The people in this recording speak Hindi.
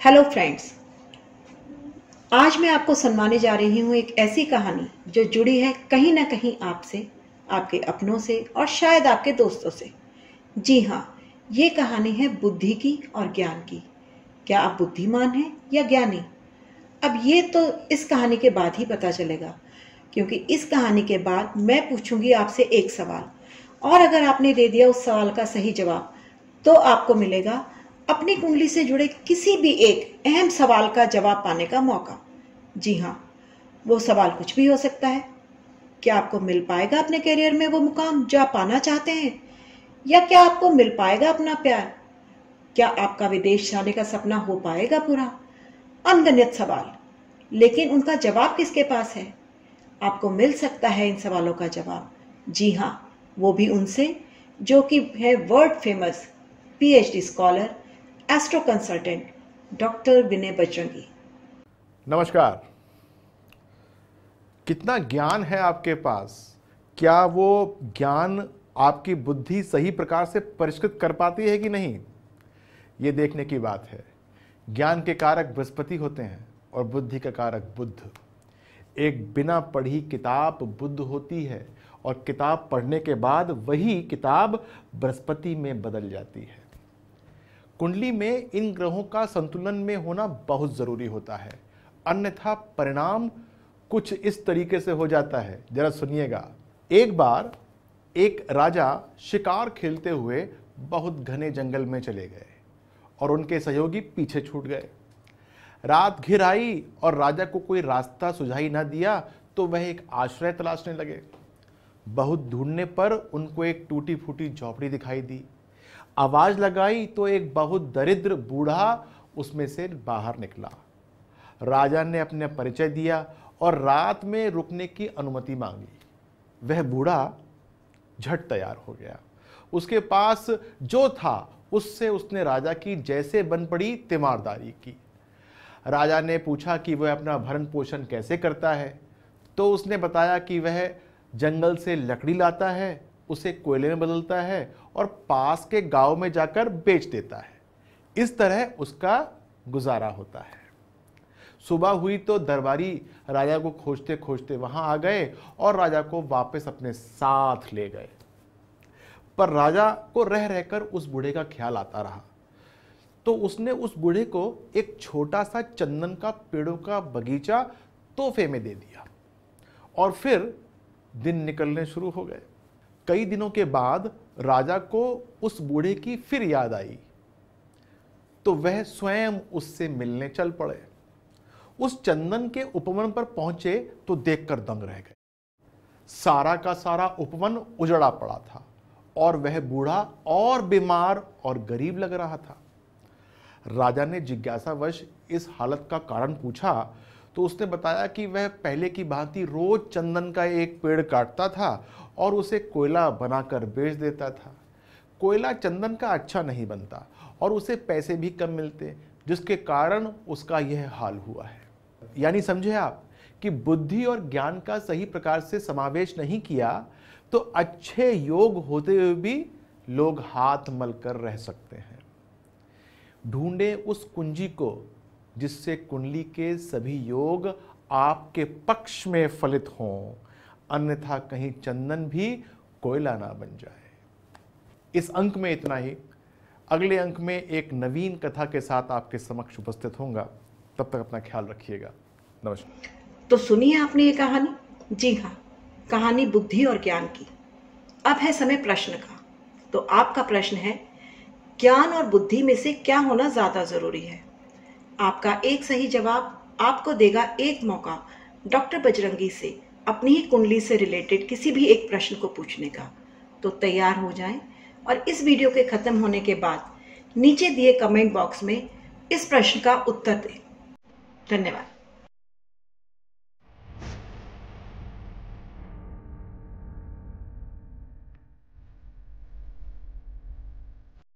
हेलो फ्रेंड्स, आज मैं आपको सुनवाने जा रही हूँ एक ऐसी कहानी जो जुड़ी है कहीं ना कहीं आपसे, आपके अपनों से और शायद आपके दोस्तों से। जी हाँ, ये कहानी है बुद्धि की और ज्ञान की। क्या आप बुद्धिमान हैं या ज्ञानी? अब ये तो इस कहानी के बाद ही पता चलेगा, क्योंकि इस कहानी के बाद मैं पूछूंगी आपसे एक सवाल, और अगर आपने दे दिया उस सवाल का सही जवाब तो आपको मिलेगा अपनी कुंडली से जुड़े किसी भी एक अहम सवाल का जवाब पाने का मौका। जी हाँ, वो सवाल कुछ भी हो सकता है। क्या आपको मिल पाएगा अपने करियर में वो मुकाम जो आप पाना चाहते हैं, या क्या आपको मिल पाएगा अपना प्यार? क्या आपका विदेश जाने का सपना हो पाएगा पूरा? अनगिनत सवाल, लेकिन उनका जवाब किसके पास है? आपको मिल सकता है इन सवालों का जवाब। जी हाँ, वो भी उनसे जो कि है world famous PhD scholar, astro consultant doctor Vinay Bajrangi. नमस्कार। कितना ज्ञान है आपके पास? क्या वो ज्ञान आपकी बुद्धि सही प्रकार से परिष्कृत कर पाती है कि नहीं, ये देखने की बात है। ज्ञान के कारक बृहस्पति होते हैं और बुद्धि का कारक बुध। एक बिना पढ़ी किताब बुध होती है और किताब पढ़ने के बाद वही किताब बृहस्पति में बदल जाती है। कुंडली में इन ग्रहों का संतुलन में होना बहुत जरूरी होता है, अन्यथा परिणाम कुछ इस तरीके से हो जाता है। जरा सुनिएगा। एक बार एक राजा शिकार खेलते हुए बहुत घने जंगल में चले गए और उनके सहयोगी पीछे छूट गए। रात घिर आई और राजा को कोई रास्ता सुझाई न दिया तो वह एक आश्रय तलाशने लगे। बहुत ढूंढने पर उनको एक टूटी फूटी झोपड़ी दिखाई दी। आवाज लगाई तो एक बहुत दरिद्र बूढ़ा उसमें से बाहर निकला। राजा ने अपने परिचय दिया और रात में रुकने की अनुमति मांगी। वह बूढ़ा झट तैयार हो गया। उसके पास जो था उससे उसने राजा की जैसे बन पड़ी तीमारदारी की। राजा ने पूछा कि वह अपना भरण पोषण कैसे करता है, तो उसने बताया कि वह जंगल से लकड़ी लाता है, उसे कोयले में बदलता है और पास के गांव में जाकर बेच देता है। इस तरह उसका गुजारा होता है। सुबह हुई तो दरबारी राजा को खोजते खोजते वहां आ गए और राजा को वापस अपने साथ ले गए। पर राजा को रह रहकर उस बूढ़े का ख्याल आता रहा, तो उसने उस बूढ़े को एक छोटा सा चंदन का पेड़ों का बगीचा तोहफे में दे दिया और फिर दिन निकलने शुरू हो गए। कई दिनों के बाद राजा को उस बूढ़े की फिर याद आई, तो वह स्वयं उससे मिलने चल पड़े। उस चंदन के उपवन पर पहुंचे तो देखकर दंग रह गए। सारा का सारा उपवन उजड़ा पड़ा था और वह बूढ़ा और बीमार और गरीब लग रहा था। राजा ने जिज्ञासावश इस हालत का कारण पूछा तो उसने बताया कि वह पहले की भांति रोज चंदन का एक पेड़ काटता था और उसे कोयला बनाकर बेच देता था। कोयला चंदन का अच्छा नहीं बनता और उसे पैसे भी कम मिलते, जिसके कारण उसका यह हाल हुआ है। यानी समझे आप कि बुद्धि और ज्ञान का सही प्रकार से समावेश नहीं किया तो अच्छे योग होते हुए भी लोग हाथ मलकर रह सकते हैं। ढूंढे उस कुंजी को जिससे कुंडली के सभी योग आपके पक्ष में फलित हों, अन्यथा कहीं चंदन भी कोयला ना बन जाए। इस अंक में इतना ही। अगले अंक में एक नवीन कथा के साथ आपके समक्ष उपस्थित होऊंगा। तब तक अपना ख्याल रखिएगा। नमस्कार। तो सुनिए आपने ये कहानी। जी हाँ, कहानी बुद्धि और ज्ञान की। अब है समय प्रश्न का। तो आपका प्रश्न है, ज्ञान और बुद्धि में से क्या होना ज्यादा जरूरी है? आपका एक सही जवाब आपको देगा एक मौका डॉक्टर बजरंगी से अपनी ही कुंडली से रिलेटेड किसी भी एक प्रश्न को पूछने का। तो तैयार हो जाएं और इस वीडियो के खत्म होने के बाद नीचे दिए कमेंट बॉक्स में इस प्रश्न का उत्तर दें। धन्यवाद।